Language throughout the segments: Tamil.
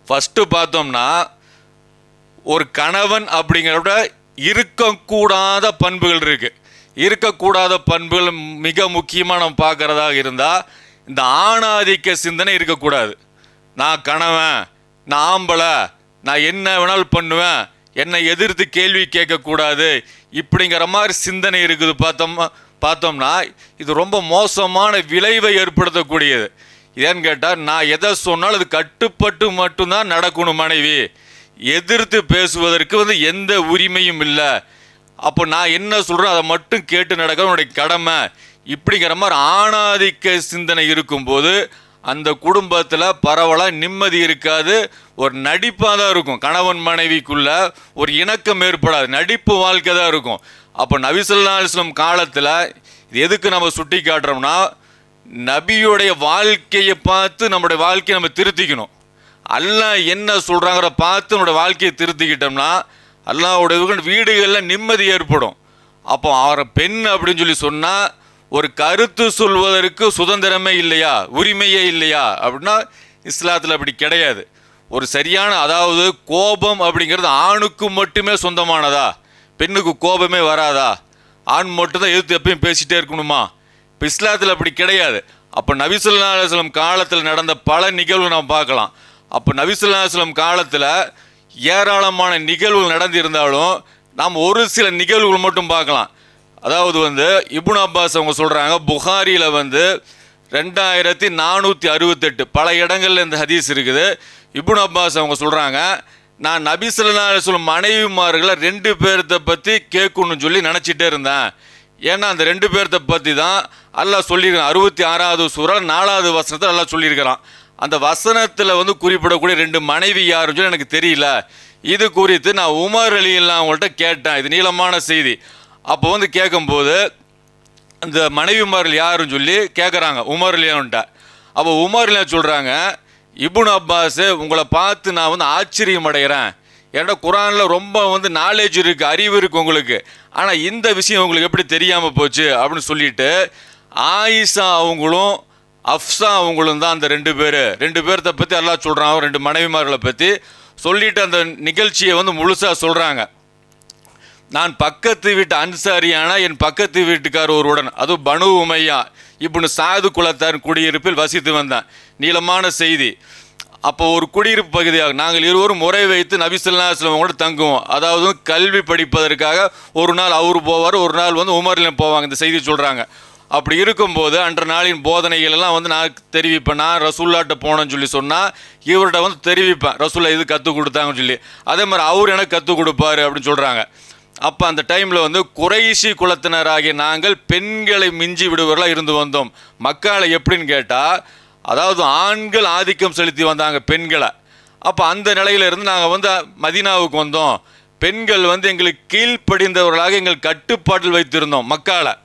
ஃபஸ்ட்டு பார்த்தோம்னா, ஒரு கணவன் அப்படிங்கிறத இருக்கக்கூடாத பண்புகள் இருக்குது. இருக்கக்கூடாத பண்புகள் மிக முக்கியமாக நம்ம பார்க்குறதாக இருந்தால், இந்த ஆணாதிக்க சிந்தனை இருக்கக்கூடாது. நான் கணவன், நான் ஆம்பளை, நான் என்ன வேணாலும் பண்ணுவேன், என்னை எதிர்த்து கேள்வி கேட்கக்கூடாது, இப்படிங்கிற மாதிரி சிந்தனை இருக்குது. பார்த்தோம்னா இது ரொம்ப மோசமான விளைவை ஏற்படுத்தக்கூடியது. ஏன்னு கேட்டால், நான் எதை சொன்னாலும் அது கட்டுப்பட்டு மட்டும்தான் நடக்கணும். மனைவி எதிர்த்து பேசுவதற்கு எந்த உரிமையும் இல்லை. அப்போ நான் என்ன சொல்கிறேன் அதை மட்டும் கேட்டு நடக்க என்னுடைய கடமை, இப்படிங்கிற மாதிரி ஆணாதிக்க சிந்தனை இருக்கும்போது அந்த குடும்பத்தில் பரவலாக நிம்மதி இருக்காது. ஒரு நடிப்பாக தான் இருக்கும். கணவன் மனைவிக்குள்ள ஒரு இணக்கம் ஏற்படாது, நடிப்பு வாழ்க்கை தான் இருக்கும். அப்போ நபி ஸல்லல்லாஹு அலைஹி வஸல்லம் காலத்தில் இது எதுக்கு நம்ம சுட்டி காட்டுறோம்னா, நபியுடைய வாழ்க்கையை பார்த்து நம்முடைய வாழ்க்கையை நம்ம திருத்திக்கணும். அல்லாஹ் என்ன சொல்கிறாங்கிற பார்த்து நம்முடைய வாழ்க்கையை திருத்திக்கிட்டோம்னா அல்லாஹ்வுடைய வீடுகளில் நிம்மதி ஏற்படும். அப்போ அவரை பெண் அப்படின்னு சொல்லி சொன்னால் ஒரு கருத்து சொல்வதற்கு சுதந்திரமே இல்லையா, உரிமையே இல்லையா அப்படின்னா இஸ்லாத்தில் அப்படி கிடையாது. ஒரு சரியான, அதாவது கோபம் அப்படிங்கிறது ஆணுக்கு மட்டுமே சொந்தமானதா, பெண்ணுக்கு கோபமே வராதா, ஆண் மட்டும்தான் எதிர்த்து எப்பயும் பேசிகிட்டே இருக்கணுமா? இப்போ இஸ்லாத்தில் அப்படி கிடையாது. அப்போ நபி ஸல்லல்லாஹு அலைஹி வஸல்லம் காலத்தில் நடந்த பல நிகழ்வு நாம் பார்க்கலாம். அப்போ நபி ஸல்லல்லாஹு அலைஹி வஸல்லம் காலத்தில் ஏராளமான நிகழ்வுகள் நடந்திருந்தாலும் நாம் ஒரு சில நிகழ்வுகள் மட்டும் பார்க்கலாம். அதாவது இப்னு அப்பாஸ் அவங்க சொல்கிறாங்க, புகாரியில் 2468 பல இடங்களில் இந்த ஹதீஸ் இருக்குது. இப்னு அப்பாஸ் அவங்க சொல்கிறாங்க, நான் நபி ஸல்லல்லாஹு அலைஹி வஸல்லம் மனைவிமார்களை 2 பேர்த்த பற்றி கேட்கணும்னு சொல்லி நினச்சிட்டே இருந்தேன். ஏன்னா அந்த 2 பேர்த்த பற்றி தான் அல்லாஹ் சொல்லியிருக்கான். 66வது சூரா 4வது வசனத்தில் அல்லாஹ் சொல்லியிருக்கிறான். அந்த வசனத்தில் குறிப்பிடக்கூடிய 2 மனைவி யாருன்னு சொல்லி எனக்கு தெரியல. இது குறித்து நான் உமர் ரலியல்லாஹு அவங்கள்ட்ட கேட்டேன். இது நீளமான செய்தி. அப்போ கேட்கும்போது அந்த மனைவிமார்கள் யாருன்னு சொல்லி கேட்குறாங்க உமர் ரலியல்லாஹுட்ட. அப்போ உமர் ரலியல்லாஹு சொல்கிறாங்க, இப்னு அப்பாஸ் உங்களை பார்த்து நான் ஆச்சரியம் அடைகிறேன். ஏன்னா குரானில் ரொம்ப நாலேஜ் இருக்குது, அறிவு இருக்குது உங்களுக்கு, ஆனால் இந்த விஷயம் உங்களுக்கு எப்படி தெரியாமல் போச்சு அப்படின்னு சொல்லிட்டு ஆயிஷா அவங்களும் அஃப்ஸா அவங்களும் தான் அந்த 2 பேர்த்த பற்றி அல்லாஹ் சொல்கிறாங்க. 2 மனைவிமார்களை பற்றி சொல்லிட்டு அந்த நிகழ்ச்சியை முழுசாக சொல்கிறாங்க. நான் பக்கத்து வீட்டு அன்சாரியான என் பக்கத்து வீட்டுக்கார் ஒருவுடன், அதுவும் பனு உமையா இப்னு சாது குலத்தார் குடியிருப்பில் வசித்து வந்தேன். நீளமான செய்தி. அப்போ ஒரு குடியிருப்பு பகுதியாக நாங்கள் இருவரும் முறை வைத்து நபி ஸல்லல்லாஹு அலைஹி வஸல்லம் கூட தங்குவோம். அதாவது கல்வி படிப்பதற்காக ஒரு நாள் அவர் போவார், ஒரு நாள் உமர்லையும் போவாங்க. இந்த செய்தி சொல்கிறாங்க. அப்படி இருக்கும்போது அன்ற நாளின் போதனைகள் எல்லாம் நான் தெரிவிப்பேன். நான் ரசூல்லாட்ட போனேன்னு சொல்லி சொன்னால் இவர்கிட்ட தெரிவிப்பேன், ரசூல்லா இது கற்றுக் கொடுத்தாங்கன்னு சொல்லி. அதே மாதிரி அவர் எனக்கு கற்றுக் கொடுப்பாரு அப்படின்னு சொல்கிறாங்க. அப்போ அந்த டைமில் குறைஷி குலத்தினராகிய நாங்கள் பெண்களை மிஞ்சி விடுவர்களாக இருந்து வந்தோம். மக்களை எப்படின்னு கேட்டால், அதாவது ஆண்கள் ஆதிக்கம் செலுத்தி வந்தாங்க பெண்களை. அப்போ அந்த நிலையிலிருந்து நாங்கள் மதீனாவுக்கு வந்தோம். பெண்கள் எங்களுக்கு கீழ்ப்படிந்தவர்களாக எங்கள் கட்டுப்பாட்டில் வைத்திருந்தோம். மக்களை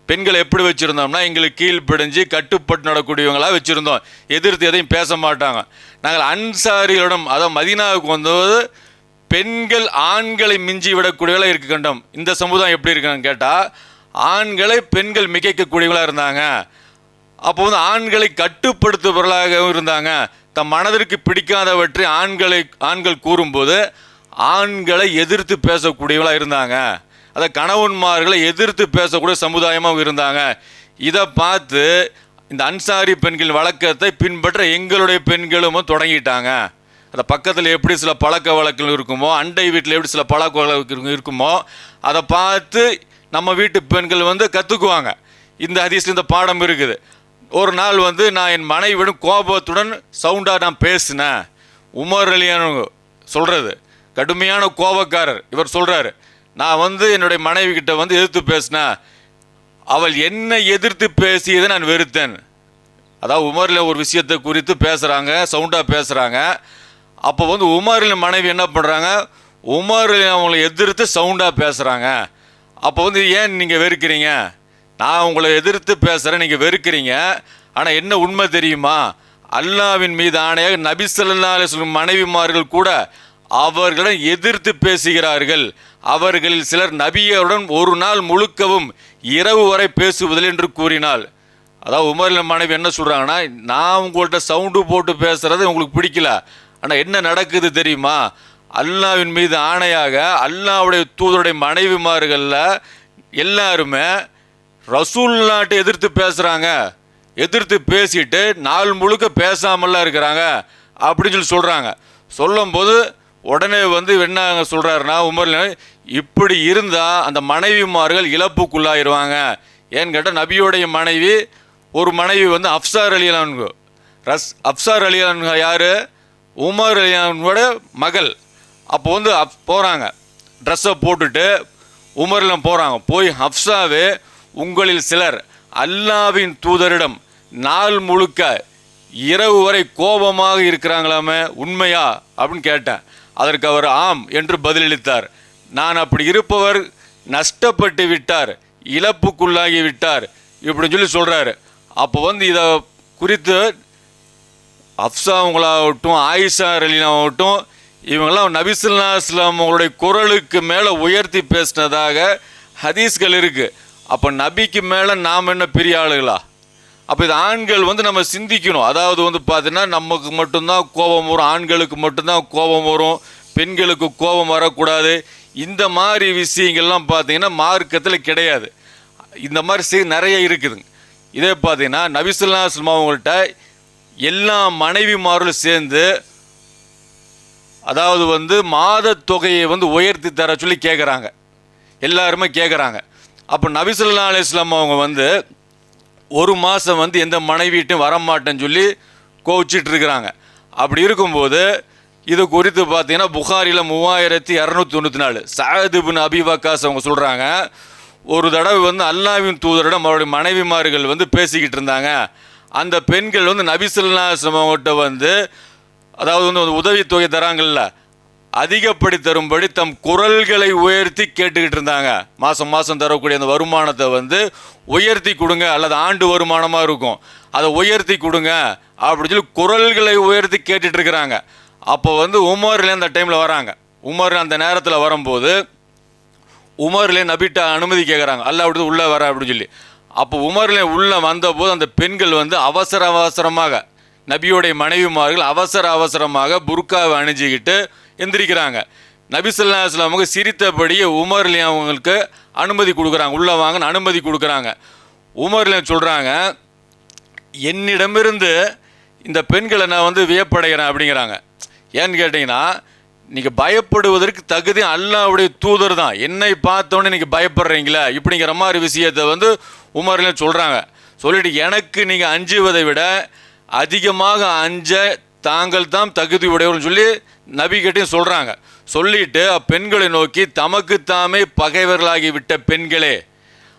பெண்களை எப்படி வச்சுருந்தோம்னா, எங்களுக்கு கீழ்ப்படிஞ்சு கட்டுப்பட்டு நடக்கூடியவங்களாக வச்சுருந்தோம். எதிர்த்து எதையும் பேச மாட்டாங்க. நாங்கள் அன்சாரிகளிடம், அதாவது மதீனாவுக்கு வந்தபோது பெண்கள் ஆண்களை மிஞ்சி விடக்கூடியவர்களாக இருக்க கண்டோம். இந்த சமுதாயம் எப்படி இருக்கான்னு கேட்டால், ஆண்களை பெண்கள் மிகைக்கக்கூடியவர்களாக இருந்தாங்க. அப்போ ஆண்களை கட்டுப்படுத்துபவர்களாக இருந்தாங்க. தம் மனதிற்கு பிடிக்காதவற்றை ஆண்கள் கூறும்போது ஆண்களை எதிர்த்து பேசக்கூடியவர்களாக இருந்தாங்க. அதை கணவன்மார்களை எதிர்த்து பேசக்கூடிய சமுதாயமாக இருந்தாங்க. இதை பார்த்து இந்த அன்சாரி பெண்கள் வழக்கத்தை பின்பற்ற எங்களுடைய பெண்களும் தொடங்கிட்டாங்க. அந்த பக்கத்தில் எப்படி சில பழக்க வழக்கங்கள் இருக்குமோ, அண்டை வீட்டில் எப்படி சில பழக்க வழக்கம் இருக்குமோ, அதை பார்த்து நம்ம வீட்டு பெண்கள் கற்றுக்குவாங்க. இந்த ஹதீஸில் இந்த பாடம் இருக்குது. ஒரு நாள் நான் என் மனைவியுடன் கோபத்துடன் சவுண்டாக நான் பேசினேன். உமர் ரலியல்லாஹு சொல்கிறது, கடுமையான கோபக்காரர் இவர் சொல்கிறாரு, நான் என்னுடைய மனைவி கிட்ட எதிர்த்து பேசினேன். அவள் என்னை எதிர்த்து பேசியதை நான் வெறுத்தேன். அதாவது உமரில் ஒரு விஷயத்தை குறித்து பேசுகிறாங்க, சவுண்டாக பேசுகிறாங்க. அப்போ உமரின் மனைவி என்ன பண்ணுறாங்க, உமரில் அவங்களை எதிர்த்து சவுண்டாக பேசுகிறாங்க. அப்போ ஏன் நீங்கள் வெறுக்கிறீங்க, நான் உங்களை எதிர்த்து பேசுகிறேன், நீங்கள் வெறுக்கிறீங்க. ஆனால் என்ன உண்மை தெரியுமா, அல்லாஹ்வின் மீது ஆணையாக நபி ஸல்லல்லாஹு அலைஹி வஸல்லம் மனைவிமார்கள் கூட அவர்களை எதிர்த்து பேசுகிறார்கள். அவர்களில் சிலர் நபியருடன் ஒரு நாள் முழுக்கவும் இரவு வரை பேசுவதில்லை என்று கூறினாள். அதாவது உமர் மனைவி என்ன சொல்கிறாங்கன்னா, நான் உங்கள்கிட்ட சவுண்டு போட்டு பேசுகிறது உங்களுக்கு பிடிக்கல, ஆனால் என்ன நடக்குது தெரியுமா, அல்லாஹ்வின் மீது ஆணையாக அல்லாஹ்வுடைய தூதருடைய மனைவிமார்களில் எல்லாருமே ரசூலுல்லாஹ்ட்ட எதிர்த்து பேசுகிறாங்க, எதிர்த்து பேசிட்டு நாள் முழுக்க பேசாமல்லாம் இருக்கிறாங்க அப்படின்னு சொல்கிறாங்க. சொல்லும்போது உடனே என்ன சொல்கிறாருன்னா, உமர் இப்படி இருந்தால் அந்த மனைவிமார்கள் இழப்புக்குள்ளாயிருவாங்க. ஏன்னு கேட்டால் நபியோடைய மனைவி ஒரு மனைவி அப்சார் அலியலான்கு. அப்சார் அலியலான்கு யார்? உமர் அலியானோட மகள். அப்போ போகிறாங்க, ட்ரெஸ்ஸை போட்டுட்டு உமர்லாம் போகிறாங்க. போய் ஹப்சாவே, உங்களில் சிலர் அல்லாஹ்வின் தூதரிடம் நாள் முழுக்க இரவு வரை கோபமாக இருக்கிறாங்களாமே, உண்மையா அப்படின்னு கேட்டேன். அதற்கு அவர் ஆம் என்று பதிலளித்தார். நான் அப்படி இருப்பவர் நஷ்டப்பட்டு விட்டார், இழப்புக்குள்ளாகி விட்டார் இப்படின்னு சொல்லி சொல்கிறாரு. அப்போ இதை குறித்து அப்சா அவங்களாகட்டும், ஆயிஷா ரலியல்லாஹு இவங்கெல்லாம் நபி ஸல்லல்லாஹு அலைஹி வஸல்லம் அவங்களுடைய குரலுக்கு மேலே உயர்த்தி பேசினதாக ஹதீஸ்கள் இருக்குது. அப்போ நபிக்கு மேலே நாம் என்ன பெரிய ஆளுகளா? அப்போ இது ஆண்கள் நம்ம சிந்திக்கணும். அதாவது பார்த்தீங்கன்னா நமக்கு மட்டும்தான் கோபம் வரும், ஆண்களுக்கு மட்டும்தான் கோபம் வரும், பெண்களுக்கு கோபம் வரக்கூடாது. இந்த மாதிரி விஷயங்கள்லாம் பார்த்தீங்கன்னா மார்க்கத்தில் கிடையாது. இந்த மாதிரி நிறைய இருக்குதுங்க. இதே பார்த்தீங்கன்னா நபி ஸல்லல்லாஹு அலைஹி வஸல்லம் அவங்கள்ட்ட எல்லா மனைவிமார்களும் சேர்ந்து அதாவது மாத தொகையை உயர்த்தி தர சொல்லி கேட்குறாங்க, எல்லாருமே கேட்குறாங்க. அப்போ நபி ஸல்லல்லாஹு அலைஹி வஸல்லம் அவங்க ஒரு மாதம் எந்த மனைவிட்டும் வரமாட்டேன்னு சொல்லி கோவிச்சிட்டு இருக்கிறாங்க. அப்படி இருக்கும்போது இது குறித்து பார்த்தீங்கன்னா புகாரியில் 3294 சஅத் இப்னு அபி வக்காஸ் அவங்க சொல்கிறாங்க, ஒரு தடவை அல்லாஹ்வின் தூதரிடம் அவருடைய மனைவிமார்கள் பேசிக்கிட்டு இருந்தாங்க. அந்த பெண்கள் நபி ஸல்லல்லாஹு அலைஹி வஸல்லம் அவங்கள்ட்ட அதாவது உதவித்தொகை தராங்கல்ல, அதிகப்படி தரும்படி தம் குரல்களை உயர்த்தி கேட்டுக்கிட்டு இருந்தாங்க. மாதம் மாதம் தரக்கூடிய அந்த வருமானத்தை உயர்த்தி கொடுங்க, அல்லது ஆண்டு வருமானமாக இருக்கும், அதை உயர்த்தி கொடுங்க அப்படின்னு சொல்லி குரல்களை உயர்த்தி கேட்டுட்டு இருக்கிறாங்க. அப்போ உமர்ல அந்த டைமில் வராங்க. உமர் அந்த நேரத்தில் வரும்போது உமர்ல நபிட்ட அனுமதி கேட்குறாங்க, அல்லாஹ் அப்படி உள்ளே வர அப்படின்னு சொல்லி. அப்போ உமர்ல உள்ளே வந்தபோது அந்த பெண்கள் அவசர அவசரமாக, நபியோடைய மனைவிமார்கள் அவசரமாக புர்காவை அணிஞ்சிக்கிட்டு எந்திரிக்கிறாங்க. நபி ஸல்லல்லாஹு அலைஹி வஸல்லம் சிரித்தபடியே உமர்ல அவங்களுக்கு அனுமதி கொடுக்குறாங்க, உள்ளே வாங்கன்னு அனுமதி கொடுக்குறாங்க. உமர்ல சொல்கிறாங்க, என்னிடமிருந்து இந்த பெண்களை நான் வியப்படைகிறேன் அப்படிங்கிறாங்க. ஏன்னு கேட்டிங்கன்னா, நீங்கள் பயப்படுவதற்கு தகுதி அல்லாஹ்வுடைய தூதர் தான், என்னை பார்த்தோன்னே நீங்கள் பயப்படுறீங்களா இப்படிங்கிற மாதிரி விஷயத்தை உமர்ல சொல்கிறாங்க. சொல்லிட்டு எனக்கு நீங்கள் அஞ்சுவதை விட அதிகமாக அஞ்ச தாங்கள் தான் தகுதி உடையவர்னு சொல்லி நபிகிட்டையும் சொல்கிறாங்க. சொல்லிட்டு அப்பெண்களை நோக்கி, தமக்கு தாமே பகைவர்களாகி விட்ட பெண்களே,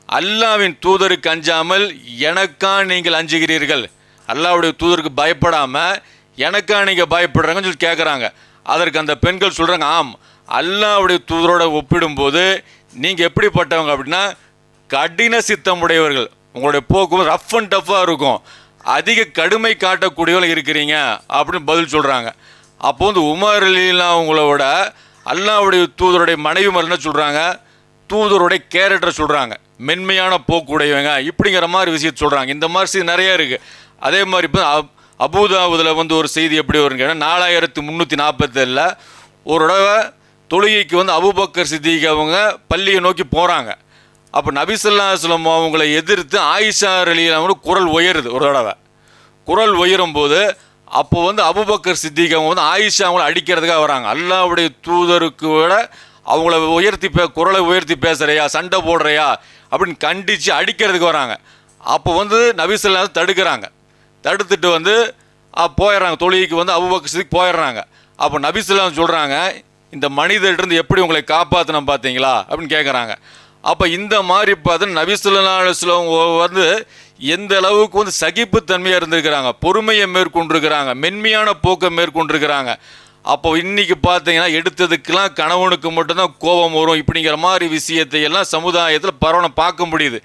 அல்லாஹ்வின் தூதருக்கு அஞ்சாமல் எனக்கா நீங்கள் அஞ்சுகிறீர்கள்? அல்லாஹ்வுடைய தூதருக்கு பயப்படாமல் எனக்கா நீங்கள் பயப்படுறாங்கன்னு சொல்லி கேட்குறாங்க. அதற்கு அந்த பெண்கள் சொல்கிறாங்க, ஆம், அல்லாஹ்வுடைய தூதரோட ஒப்பிடும்போது நீங்கள் எப்படிப்பட்டவங்க அப்படின்னா கடின சித்தம் உடையவர்கள், உங்களுடைய போக்கு ரஃப் அண்ட் டஃப்பாக இருக்கும், அதிக கடுமை காட்டக்கூடியவர்கள் இருக்கிறீங்க அப்படின்னு பதில் சொல்கிறாங்க. அப்போ உமர் ரலியல்லாஹு அவங்களோட அல்லாஹ்வுடைய தூதருடைய மனைவிமார் என்ன சொல்கிறாங்க, தூதருடைய கேரக்டரை சொல்கிறாங்க, மென்மையான போக்குடையவங்க இப்படிங்கிற மாதிரி விஷயத்தை சொல்கிறாங்க. இந்த மாதிரி நிறைய இருக்குது. அதே மாதிரி இப்போ அபூதாவுதில் ஒரு செய்தி எப்படி வருங்க, 4347 ஒரு தடவை தொழுகைக்கு அபூபக்கர் சித்திக் அவங்க பள்ளியை நோக்கி போகிறாங்க. அப்போ நபி ஸல்லல்லாஹு அலைஹி வஸல்லம் அவங்களை எதிர்த்து ஆயிஷா ரலியல்லாஹு குரல் உயருது. ஒரு தடவை குரல் உயரும் போது அப்போ அபூபக்கர் சித்திக் அவங்க ஆயிஷா அவங்கள அடிக்கிறதுக்காக வராங்க. அல்லாஹ்வுடைய தூதருக்கு விட அவங்கள உயர்த்தி குரலை உயர்த்தி பேசுகிறையா, சண்டை போடுறையா அப்படின்னு கண்டித்து அடிக்கிறதுக்கு வராங்க. அப்போ நபி ஸல்லல்லாஹு தடுக்கிறாங்க. தடுத்துட்டு போயிடுறாங்க, தொழுகைக்கு அபூபக்கர் சித்திக் போயிடுறாங்க. அப்போ நபி ஸல்லல்லாஹு சொல்கிறாங்க, இந்த மனிதர்கிட்ட எப்படி உங்களை காப்பாற்றினோம் பார்த்தீங்களா அப்படின்னு கேட்குறாங்க. அப்போ இந்த மாதிரி பார்த்து நபி ஸல்லல்லாஹு அலைஹி வஸல்லம் எந்த அளவுக்கு சகிப்புத்தன்மையாக இருந்திருக்கிறாங்க, பொறுமையை மேற்கொண்டிருக்கிறாங்க, மென்மையான போக்கை மேற்கொண்டிருக்கிறாங்க. அப்போ இன்றைக்கி பார்த்தீங்கன்னா எடுத்ததுக்கெல்லாம் கணவனுக்கு மட்டும்தான் கோபம் வரும் இப்படிங்கிற மாதிரி விஷயத்தை எல்லாம் சமுதாயத்தில் பரவனை பார்க்க முடியுது.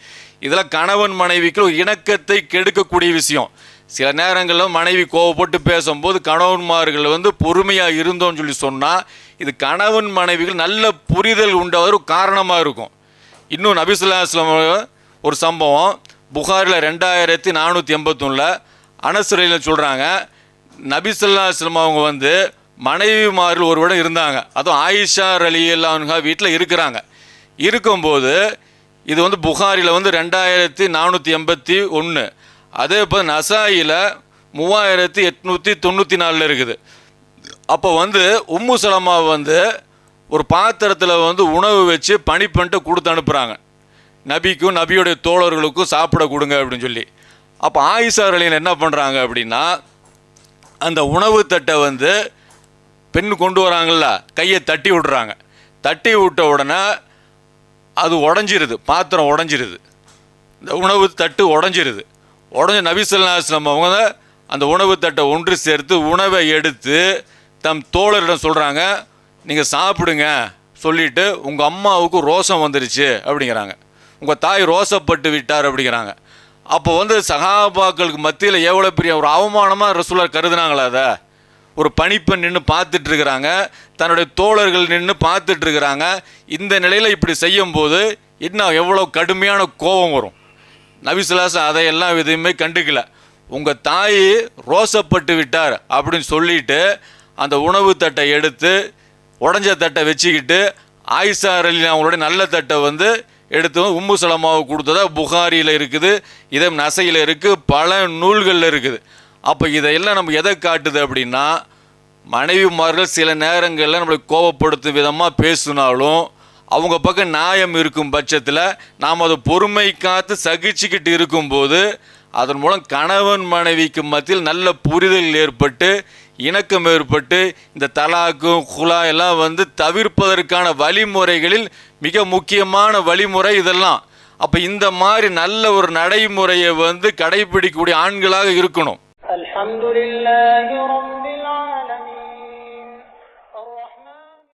இதெல்லாம் கணவன் மனைவிக்கு ஒரு இணக்கத்தை கெடுக்கக்கூடிய விஷயம். சில நேரங்களில் மனைவி கோவப்பட்டு பேசும்போது கணவன்மார்கள் பொறுமையாக இருந்தோன்னு சொல்லி சொன்னால் இது கணவன் மனைவிகள் நல்ல புரிதல் உண்டாவது ஒரு காரணமாக இருக்கும். இன்னும் நபி ஸல்லல்லாஹு அலைஹி வஸல்லம் ஒரு சம்பவம், புகாரில் 2481 அனஸ் ரலியல்லாஹு சொல்கிறாங்க, நபி ஸல்லல்லாஹு அலைஹி வஸல்லம் அவங்க வந்து மனைவிமார்கள் ஒருவடம் இருந்தாங்க. அதுவும் ஆயிஷா ரலியல்லாஹு அன்ஹா வீட்டில் இருக்கிறாங்க. இருக்கும்போது இது வந்து புகாரில் வந்து 2481, அதே போல் நசாயில் 3894 இருக்குது. அப்போ வந்து உம்மு சலமா வந்து ஒரு பாத்திரத்தில் வந்து உணவு வச்சு பனி பண்ணிட்டு கொடுத்து அனுப்புகிறாங்க, நபிக்கும் நபியுடைய தோழர்களுக்கும் சாப்பிட கொடுங்க அப்படின்னு சொல்லி. அப்போ ஆயிஷா ரலியல்லாஹு என்ன பண்ணுறாங்க அப்படின்னா, அந்த உணவு தட்டை வந்து பெண் கொண்டு வராங்கள்ல, கையை தட்டி விட்றாங்க. தட்டி விட்ட உடனே அது உடஞ்சிருது, பாத்திரம் உடஞ்சிருது, இந்த உணவு தட்டு உடஞ்சிருது. உடஞ்சி நபி ஸல்லல்லாஹு அலைஹி வஸல்லம் அவங்க அந்த உணவு தட்டை ஒன்று சேர்த்து உணவை எடுத்து தம் தோழரிடம் சொல்கிறாங்க, நீங்கள் சாப்பிடுங்க சொல்லிவிட்டு உங்கள் அம்மாவுக்கு ரோசம் வந்துருச்சு அப்படிங்கிறாங்க, உங்கள் தாய் ரோசப்பட்டு விட்டார் அப்படிங்கிறாங்க. அப்போ வந்து சஹாபாக்களுக்கு மத்தியில் எவ்வளோ பெரிய ஒரு அவமானமாக ரசூலுல்லாஹ் கருதுனாங்களா? அதை ஒரு பணிப்பெண் நின்று பார்த்துட்ருக்குறாங்க, தன்னுடைய தோழர்கள் நின்று பார்த்துட்ருக்குறாங்க. இந்த நிலையில் இப்படி செய்யும்போது இன்னும் எவ்வளோ கடுமையான கோபம் வரும். நபி ஸல்லல்லாஹு அலைஹி வஸல்லம் அதையெல்லாம் எதுவுமே கண்டுக்கல. உங்கள் தாய் ரோசப்பட்டு விட்டார் அப்படின்னு சொல்லிட்டு அந்த உணவு தட்டை எடுத்து உடஞ்ச தட்டை வச்சுக்கிட்டு ஆயிஷா ரலியல்லாஹு அவங்களுடைய நல்ல தட்டை வந்து எடுத்து உம்மு சலமாவுக்கு கொடுத்ததா புகாரியில் இருக்குது, இதே நசையில் இருக்குது, பல நூல்களில் இருக்குது. அப்போ இதையெல்லாம் நம்ம எதை காட்டுது அப்படின்னா, மனைவிமார்கள் சில நேரங்களில் நம்மளை கோபப்படுத்தும் விதமாக பேசினாலும் அவங்க பக்கம் நியாயம் இருக்கும் பட்சத்தில் நாம் அதை பொறுமை காத்து சகிச்சுக்கிட்டு இருக்கும்போது அதன் மூலம் கணவன் மனைவிக்கு மத்தியில் நல்ல புரிதல் ஏற்பட்டு இணக்கம் ஏற்பட்டு இந்த தலாக்கும் குலா எல்லாம் வந்து தவிர்ப்பதற்கான வழிமுறைகளில் மிக முக்கியமான வழிமுறை இதெல்லாம். அப்போ இந்த மாதிரி நல்ல ஒரு நடைமுறையை வந்து கடைபிடிக்கக்கூடிய ஆண்களாக இருக்கணும்.